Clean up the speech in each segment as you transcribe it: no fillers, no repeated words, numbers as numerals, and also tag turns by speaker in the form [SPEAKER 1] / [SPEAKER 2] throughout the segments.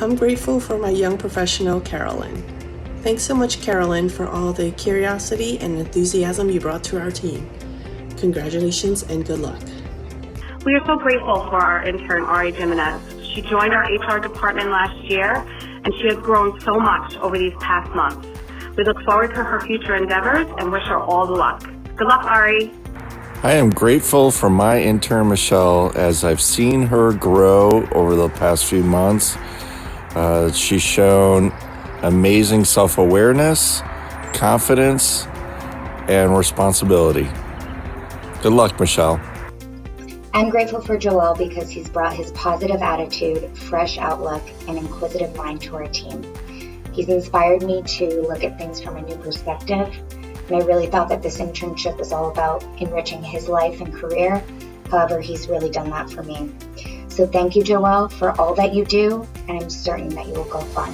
[SPEAKER 1] I'm grateful for my young professional, Carolyn. Thanks so much, Carolyn, for all the curiosity and enthusiasm you brought to our team. Congratulations and good luck.
[SPEAKER 2] We are so grateful for our intern, Ari Jimenez. She joined our HR department last year, and she has grown so much over these past months. We look forward to her future endeavors and wish her all the luck. Good luck, Ari.
[SPEAKER 3] I am grateful for my intern, Michelle, as I've seen her grow over the past few months. She's shown amazing self-awareness, confidence, and responsibility. Good luck, Michelle.
[SPEAKER 4] I'm grateful for Joel because he's brought his positive attitude, fresh outlook, and inquisitive mind to our team. He's inspired me to look at things from a new perspective, and I really thought that this internship was all about enriching his life and career. However, he's really done that for me. So thank you, Joel, for all that you do, and I'm certain that you will go far.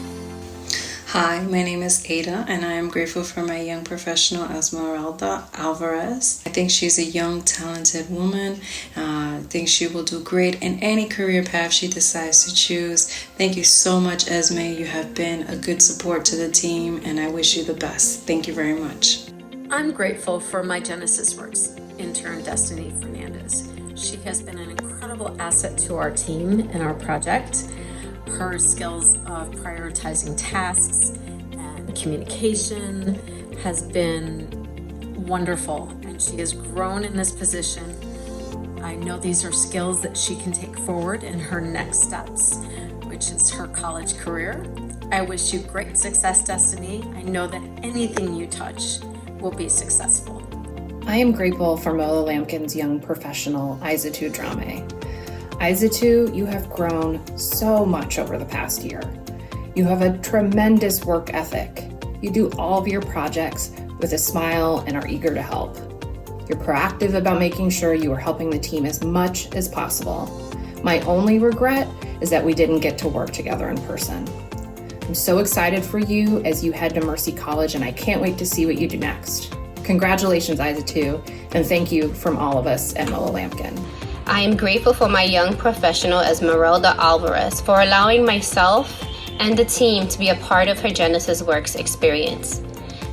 [SPEAKER 5] Hi, my name is Ada, and I am grateful for my young professional, Esmeralda Alvarez. I think she's a young, talented woman. I think she will do great in any career path she decides to choose. Thank you so much, Esme. You have been a good support to the team, and I wish you the best. Thank you very much.
[SPEAKER 6] I'm grateful for my Genesys Works intern, Destiny Fernandez. She has been an incredible asset to our team and our project. Her skills of prioritizing tasks and communication has been wonderful, and she has grown in this position. I know these are skills that she can take forward in her next steps, which is her college career. I wish you great success, Destiny. I know that anything you touch will be successful.
[SPEAKER 7] I am grateful for Mola Lampkin's young professional, Aizatu Drame. Aizatu, you have grown so much over the past year. You have a tremendous work ethic. You do all of your projects with a smile and are eager to help. You're proactive about making sure you are helping the team as much as possible. My only regret is that we didn't get to work together in person. I'm so excited for you as you head to Mercy College, and I can't wait to see what you do next. Congratulations, Aizatu, and thank you from all of us at Mola Lampkin.
[SPEAKER 8] I am grateful for my young professional, Esmeralda Alvarez, for allowing myself and the team to be a part of her Genesys Works experience.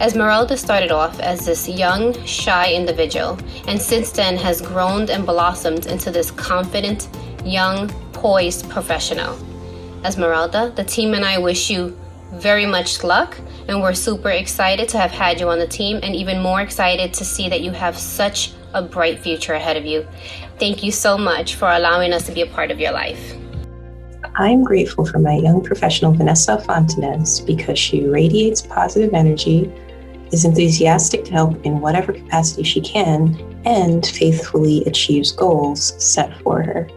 [SPEAKER 8] Esmeralda started off as this young, shy individual, and since then has grown and blossomed into this confident, young, poised professional. Esmeralda, the team and I wish you very much luck, and we're super excited to have had you on the team, and even more excited to see that you have such a bright future ahead of you. Thank you so much for allowing us to be a part of your life.
[SPEAKER 9] I'm grateful for my young professional, Vanessa Fontanez, because she radiates positive energy, is enthusiastic to help in whatever capacity she can, and faithfully achieves goals set for her.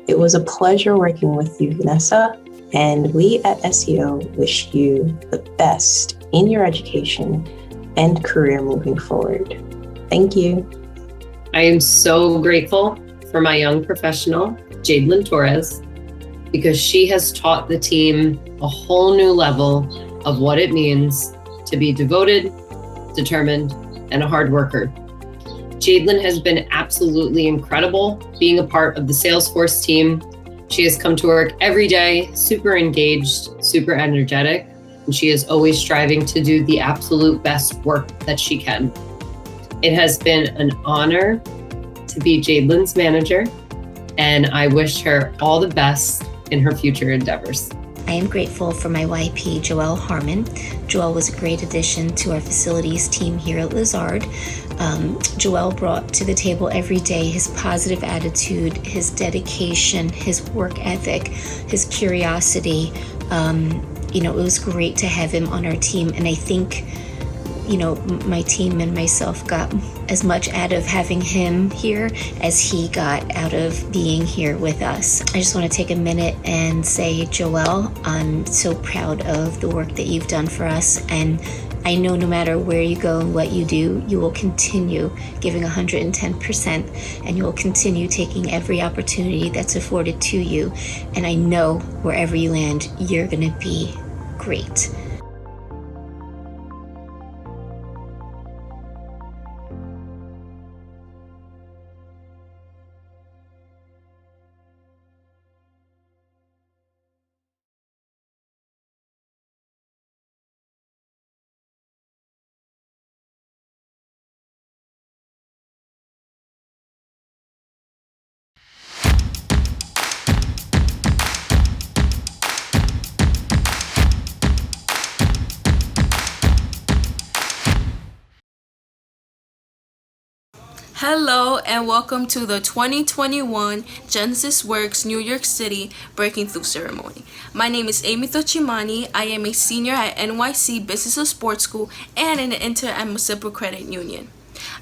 [SPEAKER 9] It was a pleasure working with you, Vanessa, and we at SEO wish you the best in your education and career moving forward. Thank you.
[SPEAKER 10] I am so grateful for my young professional, Jadelyn Torres, because she has taught the team a whole new level of what it means to be devoted, determined, and a hard worker. Jadelyn has been absolutely incredible being a part of the Salesforce team. She has come to work every day, super engaged, super energetic, and she is always striving to do the absolute best work that she can. It has been an honor to be Jadelyn's manager, and I wish her all the best in her future endeavors.
[SPEAKER 11] I am grateful for my YP, Joel Harmon. Joel was a great addition to our facilities team here at Lazard. Joel brought to the table every day his positive attitude, his dedication, his work ethic, his curiosity. It was great to have him on our team, and I think my team and myself got as much out of having him here as he got out of being here with us. I just want to take a minute and say, Joel, I'm so proud of the work that you've done for us, and I know no matter where you go and what you do, you will continue giving 110%, and you will continue taking every opportunity that's afforded to you, and I know wherever you land, you're going to be great.
[SPEAKER 12] Hello and welcome to the 2021 Genesys Works New York City Breaking Through Ceremony. My name is Amy Tochimani. I am a senior at NYC Business and Sports School and an intern at Municipal Credit Union.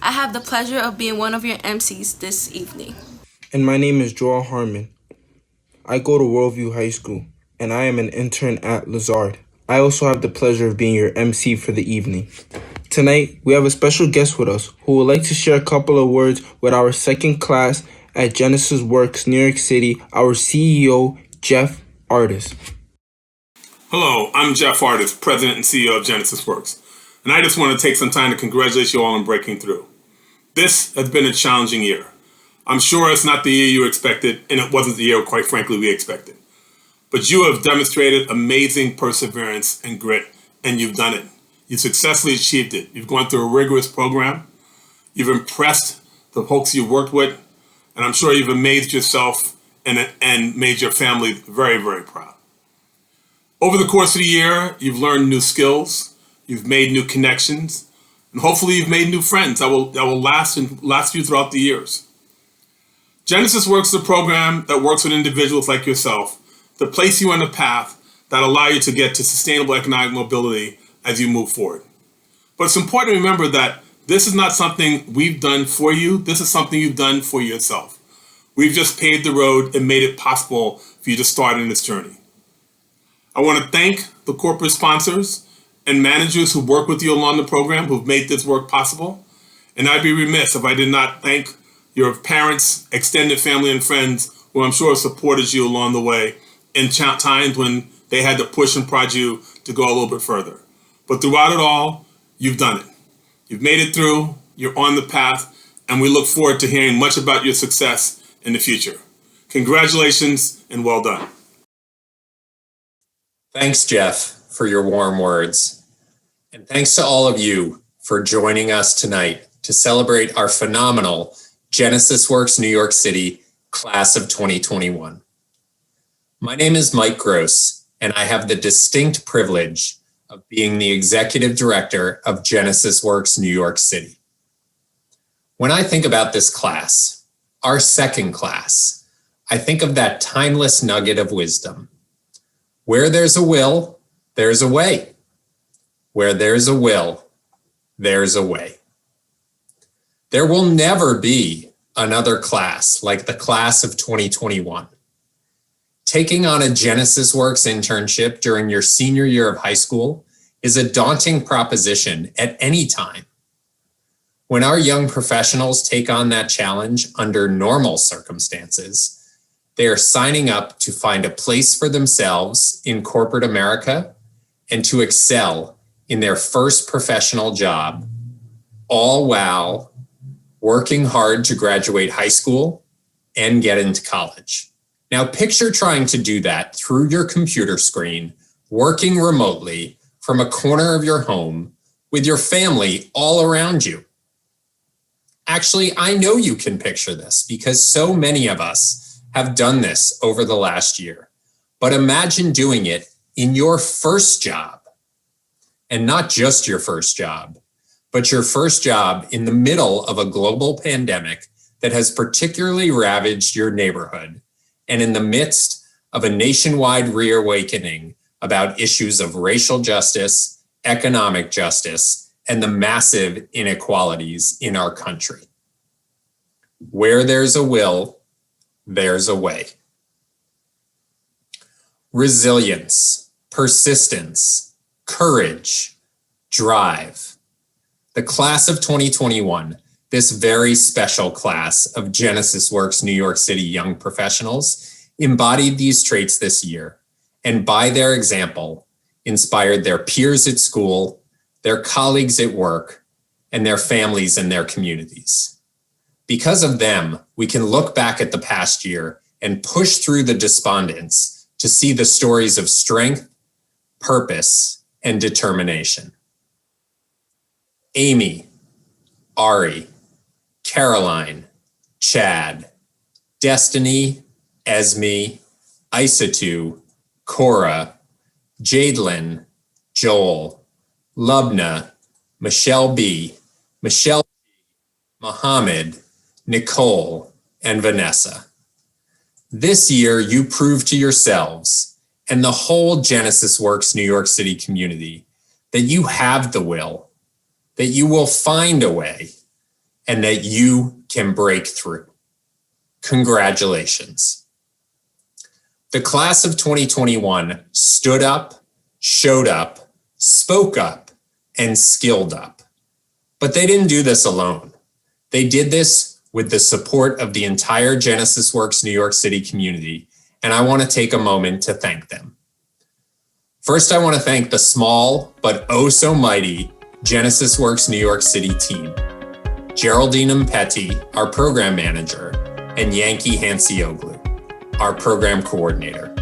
[SPEAKER 12] I have the pleasure of being one of your MCs this evening.
[SPEAKER 13] And my name is Joel Harmon. I go to Worldview High School and I am an intern at Lazard. I also have the pleasure of being your MC for the evening. Tonight, we have a special guest with us who would like to share a couple of words with our second class at Genesys Works, New York City, our CEO, Jeff Artis.
[SPEAKER 14] Hello, I'm Jeff Artis, President and CEO of Genesys Works, and I just want to take some time to congratulate you all on breaking through. This has been a challenging year. I'm sure it's not the year you expected, and it wasn't the year, quite frankly, we expected. But you have demonstrated amazing perseverance and grit, and you've done it. You've successfully achieved it. You've gone through a rigorous program. You've impressed the folks you've worked with, and I'm sure you've amazed yourself and made your family very, very proud. Over the course of the year, you've learned new skills, you've made new connections, and hopefully you've made new friends that will last you throughout the years. Genesys Works is a program that works with individuals like yourself to place you on a path that allow you to get to sustainable economic mobility as you move forward. But it's important to remember that this is not something we've done for you. This is something you've done for yourself. We've just paved the road and made it possible for you to start in this journey. I want to thank the corporate sponsors and managers who work with you along the program who've made this work possible. And I'd be remiss if I did not thank your parents, extended family, and friends who I'm sure supported you along the way in times when they had to push and prod you to go a little bit further. But throughout it all, you've done it. You've made it through, you're on the path, and we look forward to hearing much about your success in the future. Congratulations and well done.
[SPEAKER 15] Thanks, Jeff, for your warm words. And thanks to all of you for joining us tonight to celebrate our phenomenal Genesys Works New York City Class of 2021. My name is Mike Gross, and I have the distinct privilege of being the Executive Director of Genesys Works New York City. When I think about this class, our second class, I think of that timeless nugget of wisdom. Where there's a will, there's a way. Where there's a will, there's a way. There will never be another class like the class of 2021. Taking on a Genesys Works internship during your senior year of high school is a daunting proposition at any time. When our young professionals take on that challenge under normal circumstances, they are signing up to find a place for themselves in corporate America and to excel in their first professional job, all while working hard to graduate high school and get into college. Now picture trying to do that through your computer screen, working remotely from a corner of your home with your family all around you. Actually, I know you can picture this because so many of us have done this over the last year. But imagine doing it in your first job, and not just your first job, but your first job in the middle of a global pandemic that has particularly ravaged your neighborhood, and in the midst of a nationwide reawakening about issues of racial justice, economic justice, and the massive inequalities in our country. Where there's a will, there's a way. Resilience, persistence, courage, drive. The class of 2021, this very special class of Genesys Works New York City young professionals, embodied these traits this year, and by their example, inspired their peers at school, their colleagues at work, and their families and their communities. Because of them, we can look back at the past year and push through the despondence to see the stories of strength, purpose, and determination. Amy, Ari, Caroline, Chad, Destiny, Esme, Isatu, Cora, Jadelyn, Joel, Lubna, Michelle B, Michelle, Mohammed, Nicole, and Vanessa. This year, you proved to yourselves and the whole Genesys Works New York City community that you have the will, that you will find a way, and that you can break through. Congratulations. The class of 2021 stood up, showed up, spoke up, and skilled up. But they didn't do this alone. They did this with the support of the entire Genesys Works New York City community, and I want to take a moment to thank them. First, I want to thank the small but oh so mighty Genesys Works New York City team, Geraldine Petty, our program manager, and Yankee Hansioglu, our program coordinator.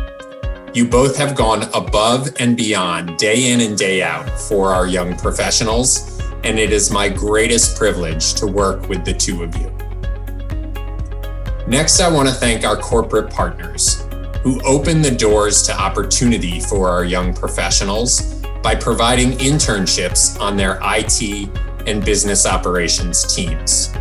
[SPEAKER 15] You both have gone above and beyond day in and day out for our young professionals, and it is my greatest privilege to work with the two of you. Next, I want to thank our corporate partners who open the doors to opportunity for our young professionals by providing internships on their IT and business operations teams.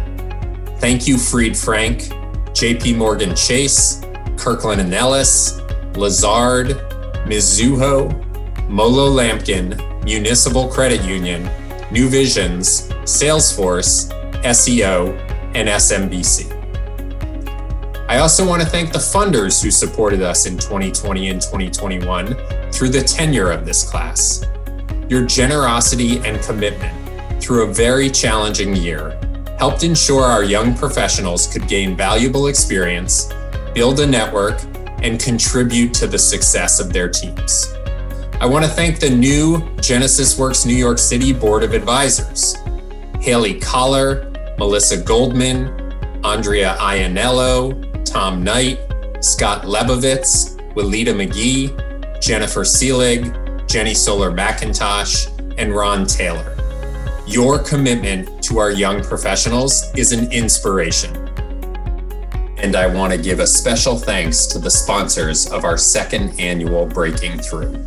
[SPEAKER 15] Thank you, Fried Frank, JP Morgan Chase, Kirkland & Ellis, Lazard, Mizuho, Molo Lampkin, Municipal Credit Union, New Visions, Salesforce, SEO, and SMBC. I also want to thank the funders who supported us in 2020 and 2021 through the tenure of this class. Your generosity and commitment through a very challenging year helped ensure our young professionals could gain valuable experience, build a network, and contribute to the success of their teams. I want to thank the new Genesys Works New York City Board of Advisors, Haley Collar, Melissa Goldman, Andrea Ianello, Tom Knight, Scott Lebovitz, Willita McGee, Jennifer Seelig, Jenny Solar McIntosh, and Ron Taylor. Your commitment to our young professionals is an inspiration. And I want to give a special thanks to the sponsors of our second annual Breaking Through.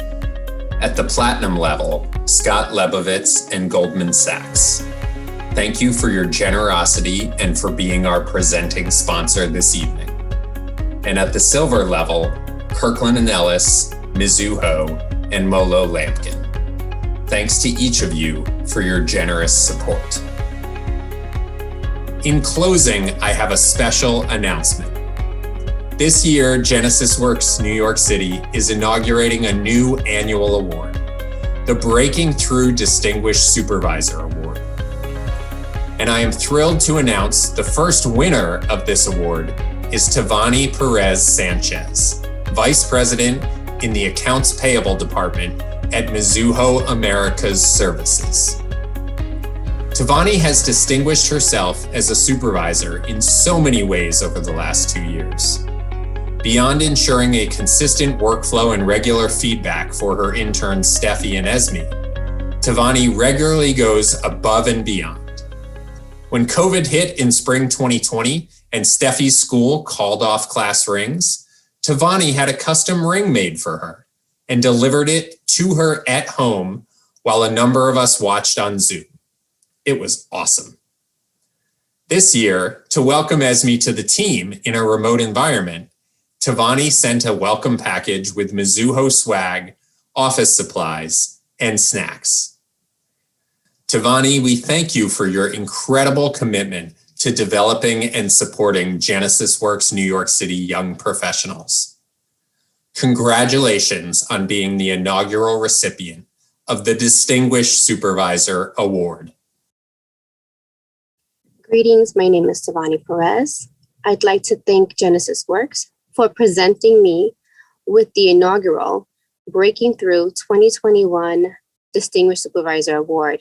[SPEAKER 15] At the platinum level, Scott Lebovitz and Goldman Sachs. Thank you for your generosity and for being our presenting sponsor this evening. And at the silver level, Kirkland & Ellis, Mizuho, and Molo Lampkin. Thanks to each of you for your generous support. In closing, I have a special announcement. This year, Genesys Works New York City is inaugurating a new annual award, the Breaking Through Distinguished Supervisor Award. And I am thrilled to announce the first winner of this award is Tavani Perez Sanchez, Vice President in the Accounts Payable Department at Mizuho Americas Services. Tavani has distinguished herself as a supervisor in so many ways over the last 2 years. Beyond ensuring a consistent workflow and regular feedback for her interns Steffi and Esme, Tavani regularly goes above and beyond. When COVID hit in spring 2020 and Steffi's school called off class rings, Tavani had a custom ring made for her and delivered it to her at home while a number of us watched on Zoom. It was awesome. This year, to welcome Esme to the team in a remote environment, Tavani sent a welcome package with Mizuho swag, office supplies, and snacks. Tavani, we thank you for your incredible commitment to developing and supporting Genesys Works New York City young professionals. Congratulations on being the inaugural recipient of the Distinguished Supervisor Award.
[SPEAKER 8] Greetings, my name is Tavani Perez. I'd like to thank Genesys Works for presenting me with the inaugural Breaking Through 2021 Distinguished Supervisor Award.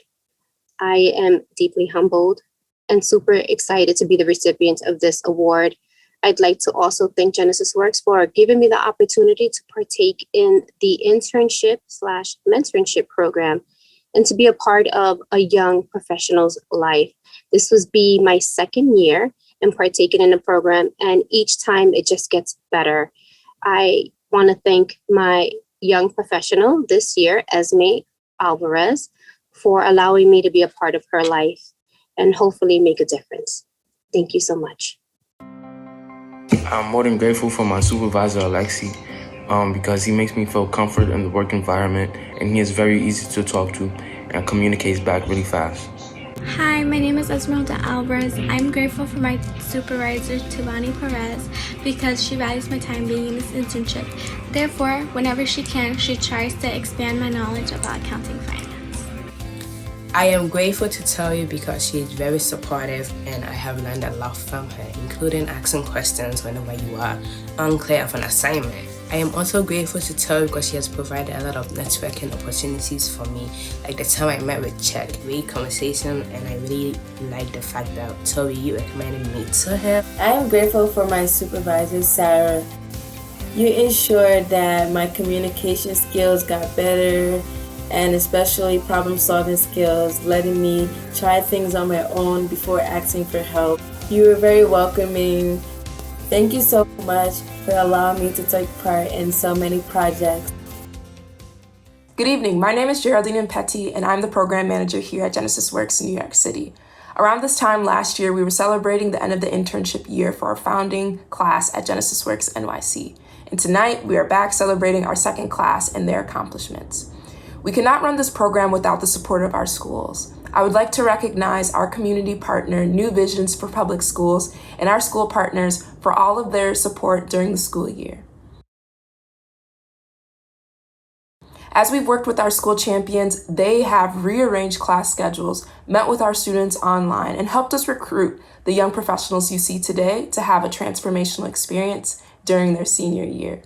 [SPEAKER 8] I am deeply humbled and super excited to be the recipient of this award. I'd like to also thank Genesys Works for giving me the opportunity to partake in the internship/mentorship program and to be a part of a young professional's life. This was my second year in partaking in the program, and each time it just gets better. I want to thank my young professional this year, Esme Alvarez, for allowing me to be a part of her life and hopefully make a difference.
[SPEAKER 9] Thank you so much.
[SPEAKER 16] I'm more than grateful for my supervisor, Alexi, because he makes me feel comfort in the work environment, and he is very easy to talk to and communicates back really fast.
[SPEAKER 17] Hi, my name is Esmeralda Alvarez. I'm grateful for my supervisor, Tivani Perez, because she values my time being in this internship. Therefore, whenever she can, she tries to expand my knowledge about accounting finance.
[SPEAKER 18] I am grateful to tell you because she is very supportive and I have learned a lot from her, including asking questions whenever you are unclear of an assignment. I am also grateful to tell you because she has provided a lot of networking opportunities for me. Like the time I met with Chuck, great conversation, and I really like the fact that Tori, you recommended me to her.
[SPEAKER 19] I am grateful for my supervisor, Sarah. You ensured that my communication skills got better, and especially problem-solving skills, letting me try things on my own before asking for help. You were very welcoming. Thank you so much for allowing me to take part in so many projects.
[SPEAKER 20] Good evening, my name is Geraldine Petty, and I'm the program manager here at Genesys Works in New York City. Around this time last year, we were celebrating the end of the internship year for our founding class at Genesys Works NYC. And tonight, we are back celebrating our second class and their accomplishments. We cannot run this program without the support of our schools. I would like to recognize our community partner, New Visions for Public Schools, and our school partners for all of their support during the school year. As we've worked with our school champions, they have rearranged class schedules, met with our students online, and helped us recruit the young professionals you see today to have a transformational experience during their senior year.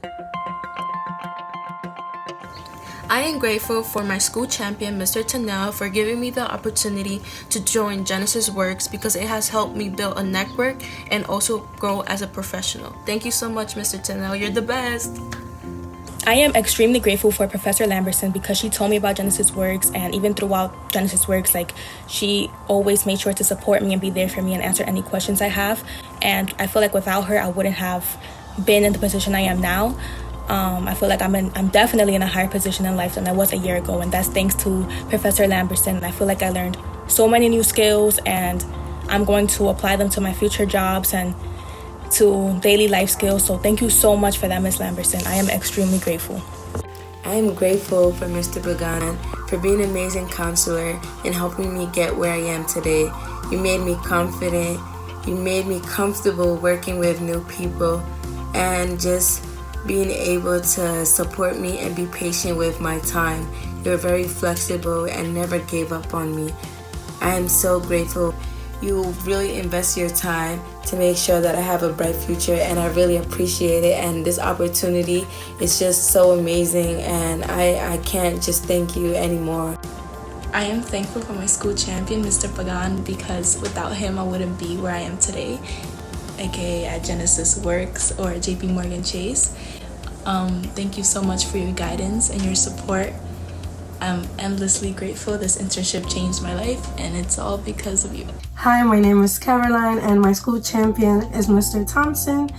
[SPEAKER 12] I am grateful for my school champion, Mr. Tannell, for giving me the opportunity to join Genesys Works because it has helped me build a network and also grow as a professional. Thank you so much, Mr. Tannell. You're the best.
[SPEAKER 21] I am extremely grateful for Professor Lamberson because she told me about Genesys Works, and even throughout Genesys Works, she always made sure to support me and be there for me and answer any questions I have. And I feel like without her, I wouldn't have been in the position I am now. I feel like I'm definitely in a higher position in life than I was a year ago, and that's thanks to Professor Lamberson. I feel like I learned so many new skills, and I'm going to apply them to my future jobs and to daily life skills. So thank you so much for that, Ms. Lamberson. I am extremely grateful.
[SPEAKER 19] I am grateful for Mr. Baganan for being an amazing counselor and helping me get where I am today. You made me confident. You made me comfortable working with new people and just being able to support me and be patient with my time. You're very flexible and never gave up on me. I am so grateful. You really invest your time to make sure that I have a bright future, and I really appreciate it. And this opportunity is just so amazing, and I can't just thank you anymore.
[SPEAKER 21] I am thankful for my school champion, Mr. Pagan, because without him, I wouldn't be where I am today, aka at Genesys Works or JP Morgan Chase. Thank you so much for your guidance and your support. I'm endlessly grateful. This internship changed my life, and it's all because of you.
[SPEAKER 22] Hi, my name is Caroline, and my school champion is Mr. Thompson.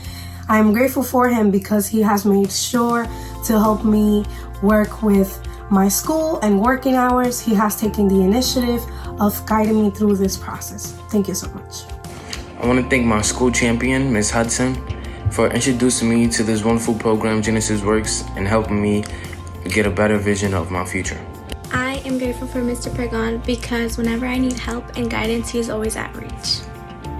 [SPEAKER 22] I'm grateful for him because he has made sure to help me work with my school and working hours. He has taken the initiative of guiding me through this process. Thank you so much.
[SPEAKER 16] I want to thank my school champion, Ms. Hudson, for introducing me to this wonderful program, Genesys Works, and helping me get a better vision of my future.
[SPEAKER 17] I am grateful for Mr. Pergon because whenever I need help and guidance, he is always at reach.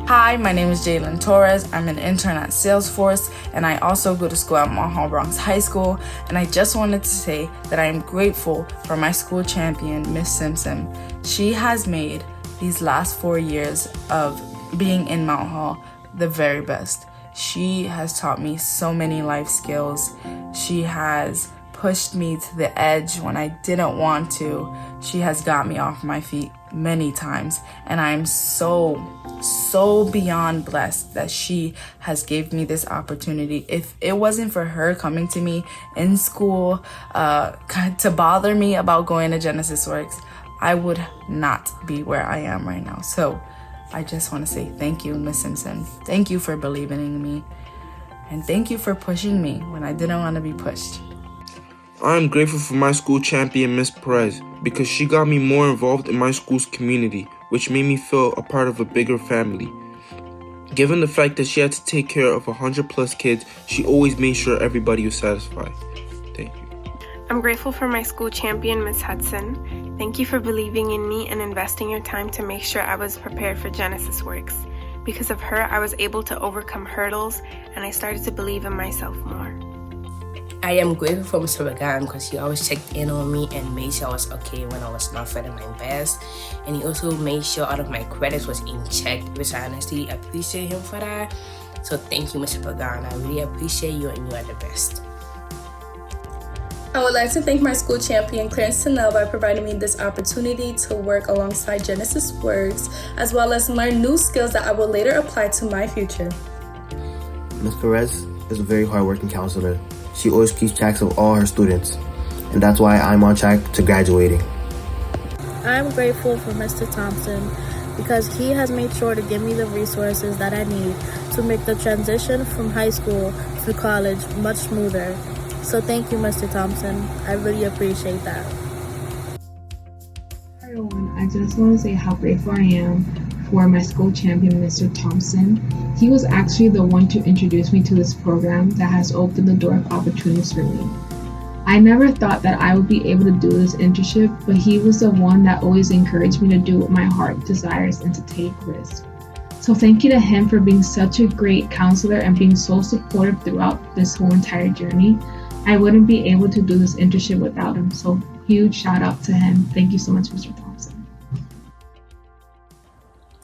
[SPEAKER 23] Hi, my name is Jalen Torres. I'm an intern at Salesforce, and I also go to school at Mount Hall Bronx High School. And I just wanted to say that I am grateful for my school champion, Miss Simpson. She has made these last 4 years of being in Mount Hall the very best. She has taught me so many life skills. She has pushed me to the edge when I didn't want to. She has got me off my feet many times, and I am so beyond blessed that she has gave me this opportunity. If it wasn't for her coming to me in school to bother me about going to Genesys Works, I would not be where I am right now. So I just want to say thank you, Miss Simpson. Thank you for believing in me, and thank you for pushing me when I didn't want to be pushed.
[SPEAKER 13] I am grateful for my school champion, Ms. Perez, because she got me more involved in my school's community, which made me feel a part of a bigger family. Given the fact that she had to take care of 100 plus kids, she always made sure everybody was satisfied. Thank you.
[SPEAKER 1] I'm grateful for my school champion, Ms. Hudson. Thank you for believing in me and investing your time to make sure I was prepared for Genesys Works. Because of her, I was able to overcome hurdles, and I started to believe in myself more.
[SPEAKER 18] I am grateful for Mr. Bagan because he always checked in on me and made sure I was okay when I was not feeling my best. And he also made sure all of my credits was in check, which I honestly appreciate him for that. So thank you, Mr. Bagan. I really appreciate you, and you are the best.
[SPEAKER 21] I would like to thank my school champion, Clarence Tennell, by providing me this opportunity to work alongside Genesys Works, as well as learn new skills that I will later apply to my future.
[SPEAKER 2] Ms. Perez is a very hardworking counselor. She always keeps track of all her students, and that's why I'm on track to graduating.
[SPEAKER 3] I'm grateful for Mr. Thompson because he has made sure to give me the resources that I need to make the transition from high school to college much smoother. So thank you, Mr. Thompson. I really appreciate that.
[SPEAKER 24] Hi everyone, I just want to say how grateful I am for my school champion, Mr. Thompson. He was actually the one to introduce me to this program that has opened the door of opportunities for me. I never thought that I would be able to do this internship, but he was the one that always encouraged me to do what my heart desires and to take risks. So thank you to him for being such a great counselor and being so supportive throughout this whole entire journey. I wouldn't be able to do this internship without him, so huge shout out to him. Thank you so much, Mr. Thompson.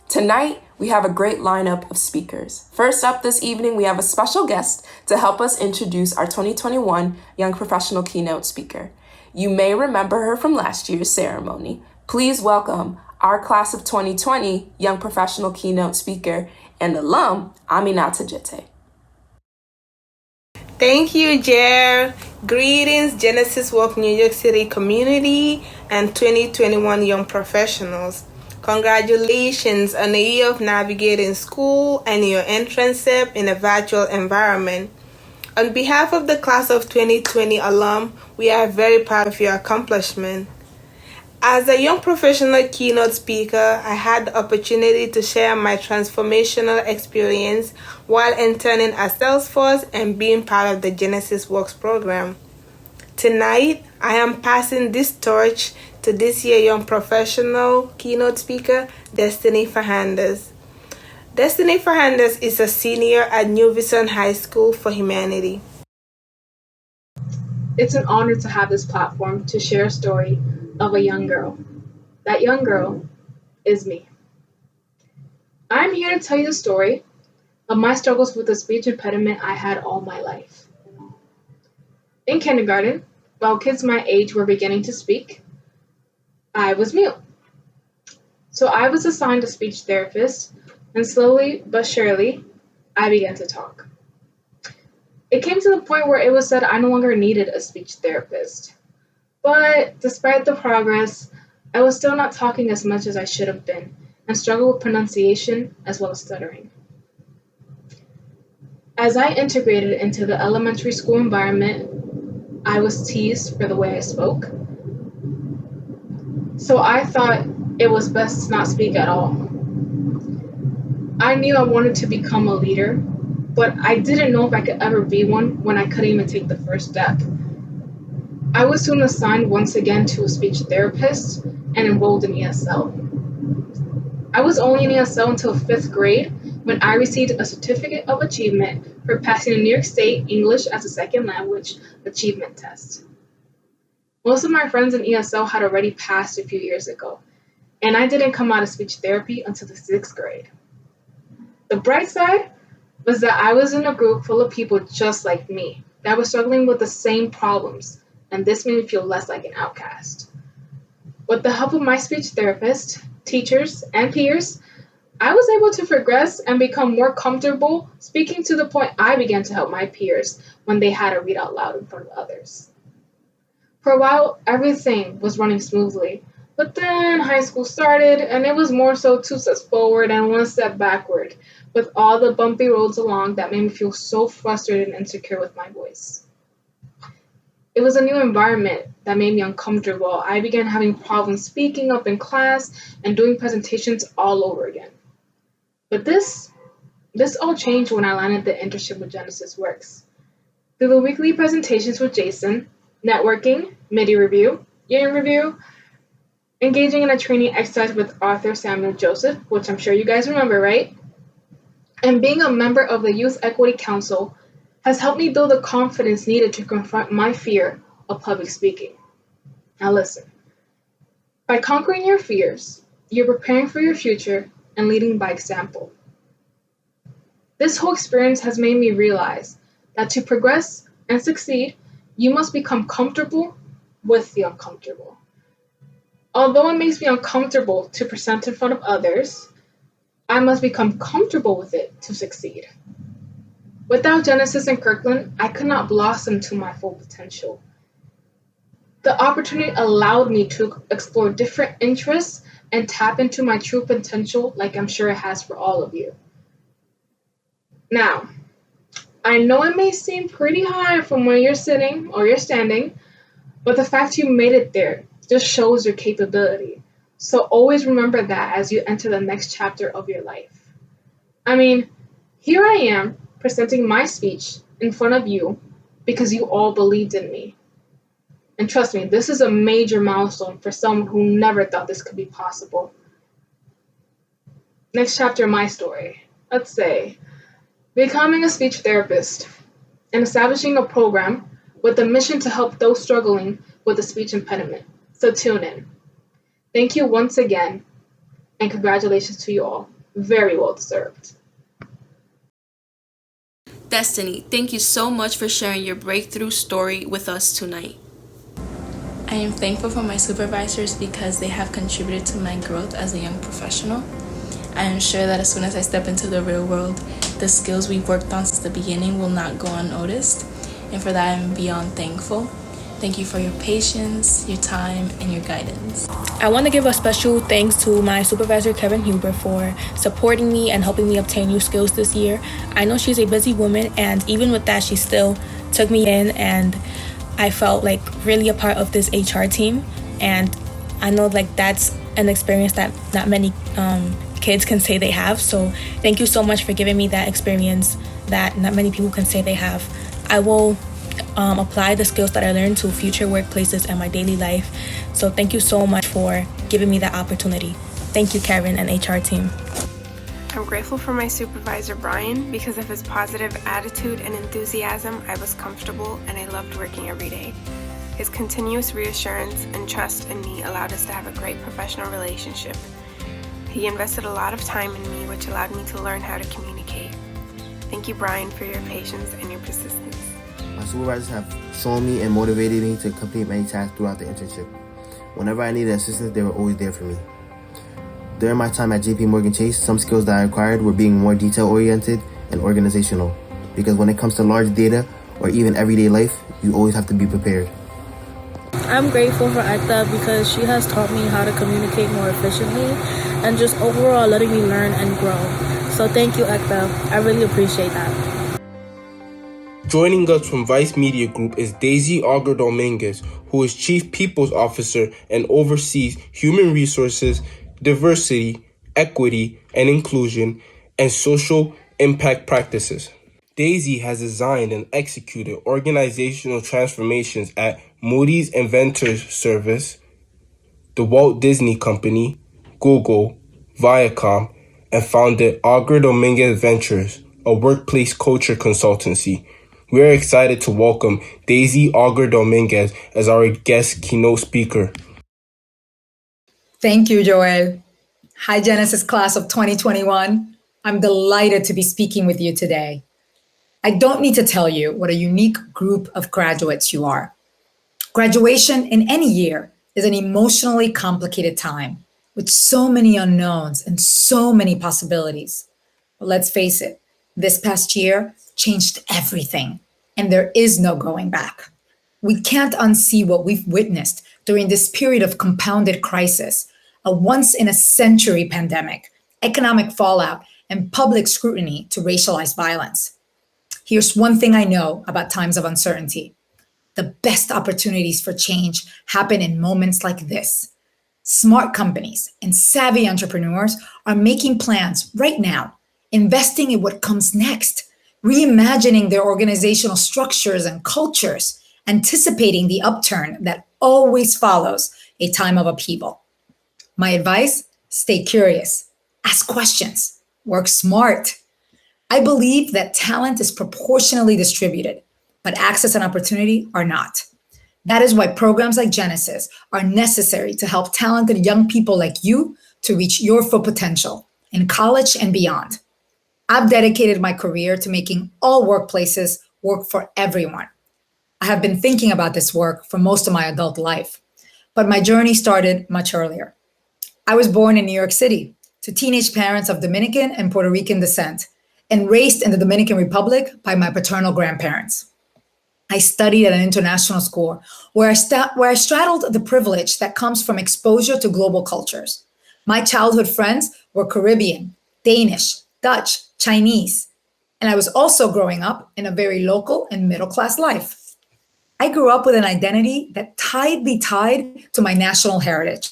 [SPEAKER 20] Tonight, we have a great lineup of speakers. First up this evening, we have a special guest to help us introduce our 2021 Young Professional Keynote Speaker. You may remember her from last year's ceremony. Please welcome our class of 2020 Young Professional Keynote Speaker and alum, Aminata Jete.
[SPEAKER 25] Thank you, Jer. Greetings, Genesys Works New York City community and 2021 young professionals. Congratulations on a year of navigating school and your internship in a virtual environment. On behalf of the class of 2020 alum, we are very proud of your accomplishment. As a young professional keynote speaker, I had the opportunity to share my transformational experience while interning at Salesforce and being part of the Genesys Works program. Tonight, I am passing this torch to this year's young professional keynote speaker, Destiny Fernandez. Destiny Fernandez is a senior at New Vision High School for Humanity.
[SPEAKER 24] It's an honor to have this platform to share a story of a young girl. That young girl is me. I'm here to tell you the story of my struggles with a speech impediment I had all my life. In kindergarten, while kids my age were beginning to speak, I was mute. So I was assigned a speech therapist, and slowly but surely, I began to talk. It came to the point where it was said I no longer needed a speech therapist. But despite the progress, I was still not talking as much as I should have been, and struggled with pronunciation as well as stuttering. As I integrated into the elementary school environment, I was teased for the way I spoke. So I thought it was best to not speak at all. I knew I wanted to become a leader, but I didn't know if I could ever be one when I couldn't even take the first step. I was soon assigned once again to a speech therapist and enrolled in ESL. I was only in ESL until 5th grade when I received a certificate of achievement for passing the New York State English as a Second Language achievement test. Most of my friends in ESL had already passed a few years ago, and I didn't come out of speech therapy until the 6th grade. The bright side was that I was in a group full of people just like me that were struggling with the same problems, and this made me feel less like an outcast. With the help of my speech therapist, teachers, and peers, I was able to progress and become more comfortable speaking to the point I began to help my peers when they had to read out loud in front of others. For a while, everything was running smoothly, but then high school started, and it was more so 2 steps forward and 1 step backward, with all the bumpy roads along that made me feel so frustrated and insecure with my voice. It was a new environment that made me uncomfortable. I began having problems speaking up in class and doing presentations all over again. But this This all changed when I landed the internship with Genesys Works. Through the weekly presentations with Jason, networking, midi review, year in review, engaging in a training exercise with author Samuel Joseph, which I'm sure you guys remember, right? And being a member of the Youth Equity Council has helped me build the confidence needed to confront my fear of public speaking. Now listen, by conquering your fears, you're preparing for your future and leading by example. This whole experience has made me realize that to progress and succeed, you must become comfortable with the uncomfortable. Although it makes me uncomfortable to present in front of others, I must become comfortable with it to succeed. Without Genesys and Kirkland, I could not blossom to my full potential. The opportunity allowed me to explore different interests and tap into my true potential like I'm sure it has for all of you. Now, I know it may seem pretty high from where you're sitting or you're standing, but the fact you made it there just shows your capability. So always remember that as you enter the next chapter of your life. I mean, here I am presenting my speech in front of you because you all believed in me. And trust me, this is a major milestone for someone who never thought this could be possible. Next chapter of my story. Let's say, becoming a speech therapist and establishing a program with the mission to help those struggling with a speech impediment. So tune in. Thank you once again, and congratulations to you all. Very well deserved.
[SPEAKER 12] Destiny, thank you so much for sharing your breakthrough story with us tonight.
[SPEAKER 21] I am thankful for my supervisors because they have contributed to my growth as a young professional. I am sure that as soon as I step into the real world, the skills we've worked on since the beginning will not go unnoticed, and for that I am beyond thankful. Thank you for your patience, your time, and your guidance. I want to give a special thanks to my supervisor, Kevin Huber, for supporting me and helping me obtain new skills this year. I know she's a busy woman, and even with that, she still took me in, and I felt like really a part of this HR team. And I know like that's an experience that not many kids can say they have. So thank you so much for giving me that experience that not many people can say they have. I will apply the skills that I learned to future workplaces and my daily life. So thank you so much for giving me that opportunity. Thank you, Karen and HR team.
[SPEAKER 1] I'm grateful for my supervisor, Brian, because of his positive attitude and enthusiasm. I was comfortable and I loved working every day. His continuous reassurance and trust in me allowed us to have a great professional relationship. He invested a lot of time in me, which allowed me to learn how to communicate. Thank you, Brian, for your patience and your persistence.
[SPEAKER 2] My supervisors have shown me and motivated me to complete many tasks throughout the internship. Whenever I needed assistance, they were always there for me. During my time at JP Morgan Chase, some skills that I acquired were being more detail-oriented and organizational. Because when it comes to large data or even everyday life, you always have to be prepared.
[SPEAKER 3] I'm grateful for Ekta because she has taught me how to communicate more efficiently and just overall letting me learn and grow. So thank you, Ekta. I really appreciate that.
[SPEAKER 13] Joining us from Vice Media Group is Daisy Auger Dominguez, who is Chief People's Officer and oversees human resources, diversity, equity and inclusion, and social impact practices. Daisy has designed and executed organizational transformations at Moody's Inventors Service, the Walt Disney Company, Google, Viacom, and founded Auger Dominguez Ventures, a workplace culture consultancy. We are excited to welcome Daisy Auger Dominguez as our guest keynote speaker.
[SPEAKER 4] Thank you, Joel. Hi, Genesys class of 2021. I'm delighted to be speaking with you today. I don't need to tell you what a unique group of graduates you are. Graduation in any year is an emotionally complicated time with so many unknowns and so many possibilities. But let's face it, this past year changed everything, and there is no going back. We can't unsee what we've witnessed during this period of compounded crisis, a once-in-a-century pandemic, economic fallout, and public scrutiny to racialized violence. Here's one thing I know about times of uncertainty. The best opportunities for change happen in moments like this. Smart companies and savvy entrepreneurs are making plans right now, investing in what comes next, reimagining their organizational structures and cultures, anticipating the upturn that always follows a time of upheaval. My advice: stay curious, ask questions, work smart. I believe that talent is proportionally distributed, but access and opportunity are not. That is why programs like Genesys are necessary to help talented young people like you to reach your full potential in college and beyond. I've dedicated my career to making all workplaces work for everyone. I have been thinking about this work for most of my adult life, but my journey started much earlier. I was born in New York City to teenage parents of Dominican and Puerto Rican descent and raised in the Dominican Republic by my paternal grandparents. I studied at an international school where I straddled the privilege that comes from exposure to global cultures. My childhood friends were Caribbean, Danish, Dutch, Chinese, and I was also growing up in a very local and middle class life. I grew up with an identity that tightly tied to my national heritage.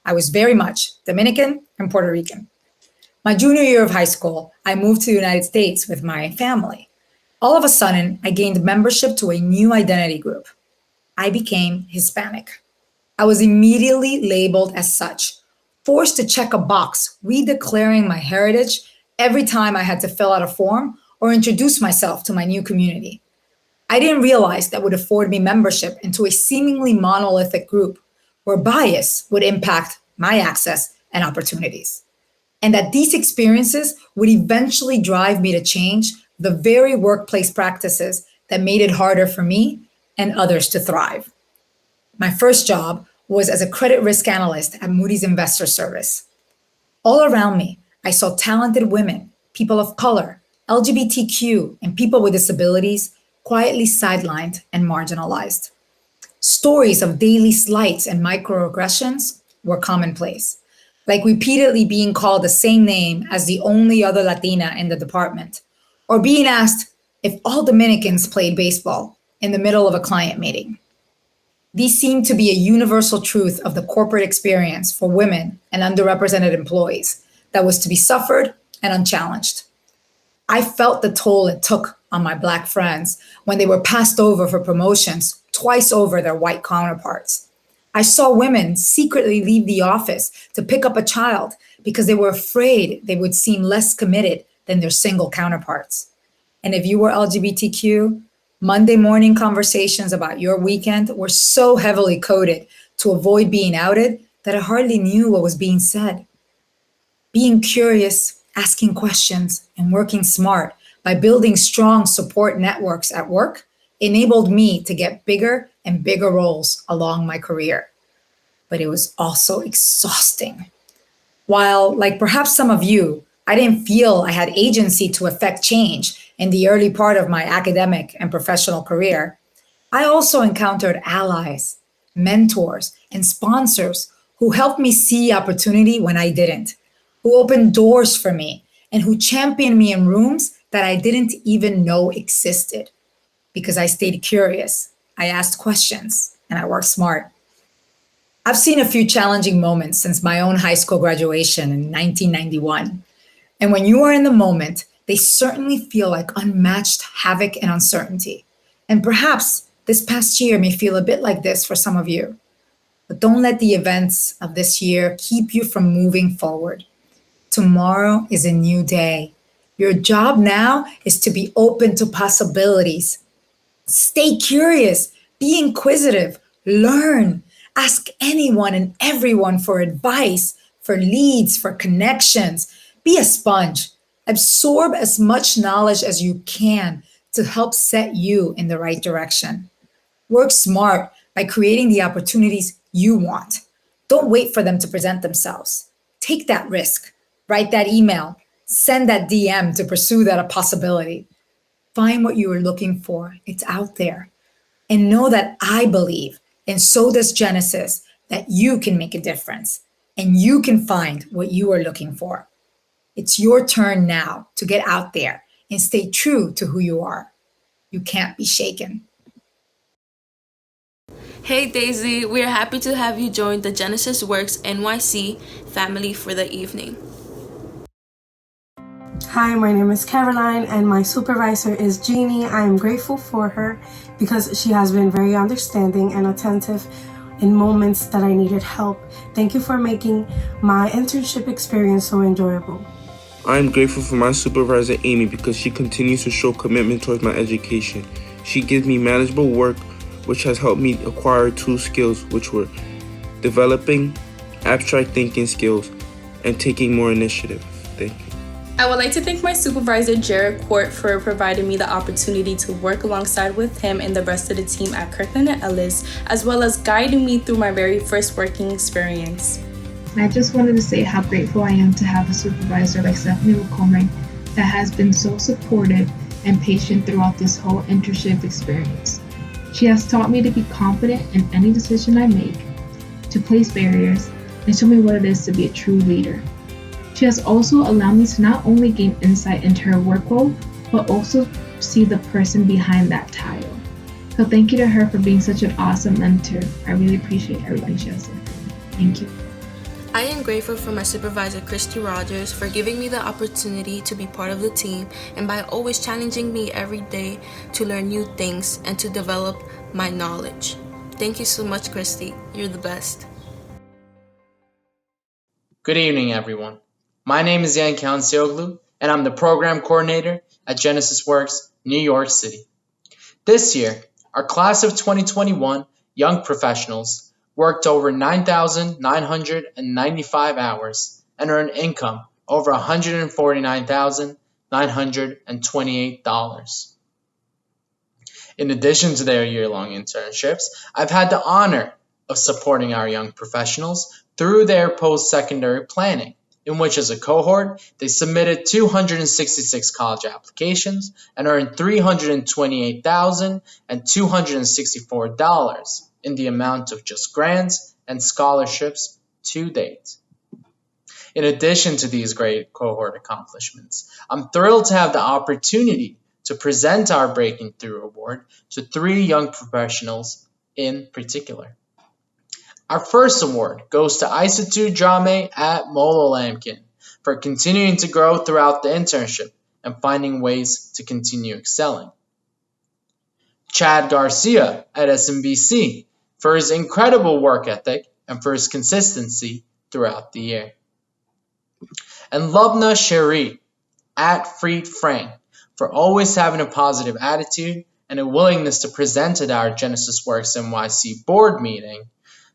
[SPEAKER 4] I was very much Dominican and Puerto Rican. My junior year of high school, I moved to the United States with my family. All of a sudden, I gained membership to a new identity group. I became Hispanic. I was immediately labeled as such, forced to check a box, redeclaring my heritage every time I had to fill out a form or introduce myself to my new community. I didn't realize that would afford me membership into a seemingly monolithic group where bias would impact my access and opportunities, and that these experiences would eventually drive me to change the very workplace practices that made it harder for me and others to thrive. My first job was as a credit risk analyst at Moody's Investor Service. All around me, I saw talented women, people of color, LGBTQ, and people with disabilities quietly sidelined and marginalized. Stories of daily slights and microaggressions were commonplace, like repeatedly being called the same name as the only other Latina in the department, or being asked if all Dominicans played baseball in the middle of a client meeting. These seem to be a universal truth of the corporate experience for women and underrepresented employees that was to be suffered and unchallenged. I felt the toll it took on my Black friends when they were passed over for promotions twice over their white counterparts. I saw women secretly leave the office to pick up a child because they were afraid they would seem less committed than their single counterparts. And if you were LGBTQ, Monday morning conversations about your weekend were so heavily coded to avoid being outed that I hardly knew what was being said. Being curious, asking questions, and working smart by building strong support networks at work enabled me to get bigger and bigger roles along my career. But it was also exhausting. While, like perhaps some of you, I didn't feel I had agency to affect change in the early part of my academic and professional career, I also encountered allies, mentors, and sponsors who helped me see opportunity when I didn't, who opened doors for me, and who championed me in rooms that I didn't even know existed. Because I stayed curious, I asked questions, and I worked smart. I've seen a few challenging moments since my own high school graduation in 1991. And when you are in the moment, they certainly feel like unmatched havoc and uncertainty. And perhaps this past year may feel a bit like this for some of you. But don't let the events of this year keep you from moving forward. Tomorrow is a new day. Your job now is to be open to possibilities. Stay curious, be inquisitive, learn, ask anyone and everyone for advice, for leads, for connections. Be a sponge. Absorb as much knowledge as you can to help set you in the right direction. Work smart by creating the opportunities you want. Don't wait for them to present themselves. Take that risk. Write that email. Send that DM to pursue that possibility. Find what you are looking for. It's out there. And know that I believe, and so does Genesys, that you can make a difference and you can find what you are looking for. It's your turn now to get out there and stay true to who you are. You can't be shaken.
[SPEAKER 12] Hey Daisy, we're happy to have you join the Genesys Works NYC family for the evening.
[SPEAKER 22] Hi, my name is Caroline and my supervisor is Jeannie. I am grateful for her because she has been very understanding and attentive in moments that I needed help. Thank you for making my internship experience so enjoyable.
[SPEAKER 13] I am grateful for my supervisor, Amy, because she continues to show commitment towards my education. She gives me manageable work, which has helped me acquire 2 skills, which were developing abstract thinking skills and taking more initiative. Thank you.
[SPEAKER 21] I would like to thank my supervisor, Jared Court, for providing me the opportunity to work alongside with him and the rest of the team at Kirkland & Ellis, as well as guiding me through my very first working experience.
[SPEAKER 24] I just wanted to say how grateful I am to have a supervisor like Stephanie McCormick that has been so supportive and patient throughout this whole internship experience. She has taught me to be confident in any decision I make, to place barriers, and show me what it is to be a true leader. She has also allowed me to not only gain insight into her workload, but also see the person behind that title. So thank you to her for being such an awesome mentor. I really appreciate everything she has done for me. Thank you.
[SPEAKER 12] I am grateful for my supervisor, Christy Rogers, for giving me the opportunity to be part of the team and by always challenging me every day to learn new things and to develop my knowledge. Thank you so much, Christy. You're the best.
[SPEAKER 5] Good evening, everyone. My name is Yan Kancioglu, and I'm the program coordinator at Genesys Works, New York City. This year, our class of 2021 young professionals worked over 9,995 hours and earned income over $149,928. In addition to their year-long internships, I've had the honor of supporting our young professionals through their post-secondary planning, in which as a cohort, they submitted 266 college applications and earned $328,264 in the amount of just grants and scholarships to date. In addition to these great cohort accomplishments, I'm thrilled to have the opportunity to present our Breaking Through Award to 3 young professionals in particular. Our first award goes to Isatu Jame at Mola Lamkin for continuing to grow throughout the internship and finding ways to continue excelling. Chad Garcia at SMBC for his incredible work ethic and for his consistency throughout the year. And Lubna Sheree at Freed Frank for always having a positive attitude and a willingness to present at our Genesys Works NYC board meeting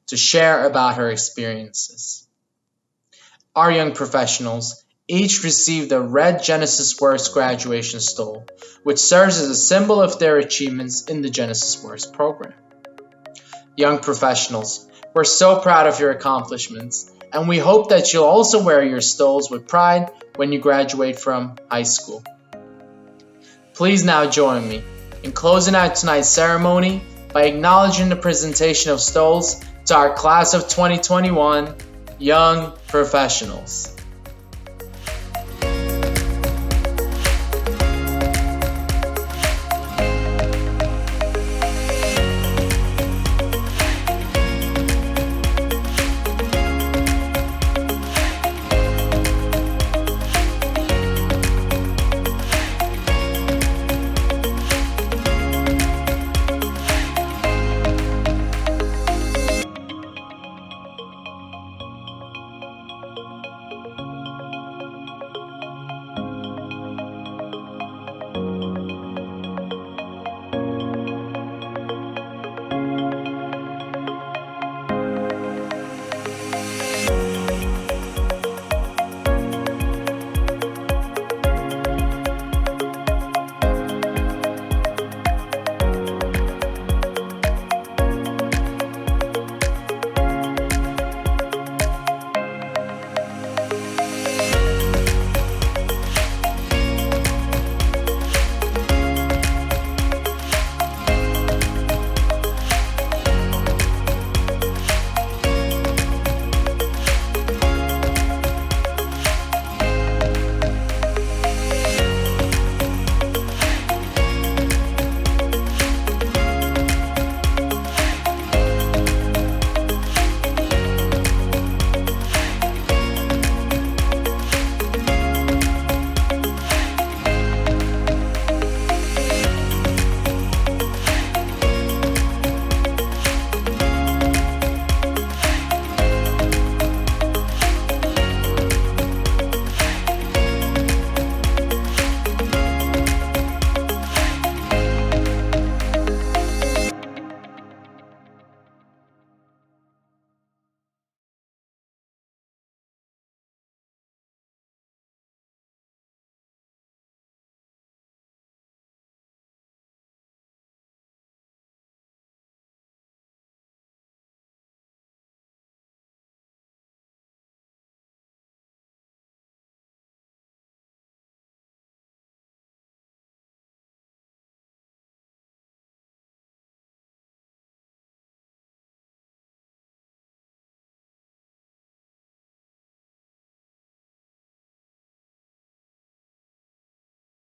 [SPEAKER 5] to share about her experiences. Our young professionals each received a red Genesys Works graduation stole, which serves as a symbol of their achievements in the Genesys Works program. Young professionals, we're so proud of your accomplishments, and we hope that you'll also wear your stoles with pride when you graduate from high school. Please now join me in closing out tonight's ceremony by acknowledging the presentation of stoles to our class of 2021 young professionals.